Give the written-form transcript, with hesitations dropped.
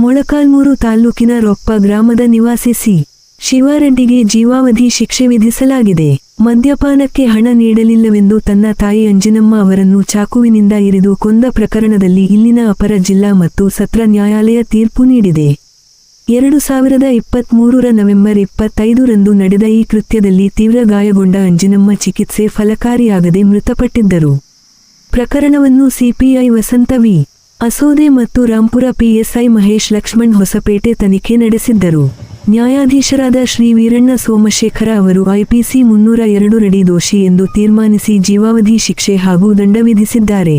ಮೊಳಕಾಲ್ಮೂರು ತಾಲ್ಲೂಕಿನ ರೊಪ್ಪ ಗ್ರಾಮದ ನಿವಾಸಿ ಸಿ. ಶಿವಾರೆಡ್ಡಿಗೆ ಜೀವಾವಧಿ ಶಿಕ್ಷೆ ವಿಧಿಸಲಾಗಿದೆ. ಮದ್ಯಪಾನಕ್ಕೆ ಹಣ ನೀಡಲಿಲ್ಲವೆಂದು ತನ್ನ ತಾಯಿ ಅಂಜಿನಮ್ಮ ಅವರನ್ನು ಚಾಕುವಿನಿಂದ ಇರಿದು ಕೊಂದ ಪ್ರಕರಣದಲ್ಲಿ ಇಲ್ಲಿನ ಅಪರ ಜಿಲ್ಲಾ ಮತ್ತು ಸತ್ರ ನ್ಯಾಯಾಲಯ ತೀರ್ಪು ನೀಡಿದೆ. 2023 ನವೆಂಬರ್ 25ರಂದು ನಡೆದ ಈ ಕೃತ್ಯದಲ್ಲಿ ತೀವ್ರ ಗಾಯಗೊಂಡ ಅಂಜಿನಮ್ಮ ಚಿಕಿತ್ಸೆ ಫಲಕಾರಿಯಾಗದೆ ಮೃತಪಟ್ಟಿದ್ದರು. ಪ್ರಕರಣವನ್ನು ಸಿಪಿಐ ವಸಂತ ವಿ. ಅಸೋದೆ ಮತ್ತು ರಾಂಪುರ ಪಿಎಸ್ಐ ಮಹೇಶ್ ಲಕ್ಷ್ಮಣ್ ಹೊಸಪೇಟೆ ತನಿಖೆ ನಡೆಸಿದ್ದರು. ನ್ಯಾಯಾಧೀಶರಾದ ಶ್ರೀ ವೀರಣ್ಣ ಸೋಮಶೇಖರ ಅವರು ಐಪಿಸಿ 302 ರಡಿ ದೋಷಿ ಎಂದು ತೀರ್ಮಾನಿಸಿ ಜೀವಾವಧಿ ಶಿಕ್ಷೆ ಹಾಗೂ ದಂಡ ವಿಧಿಸಿದ್ದಾರೆ.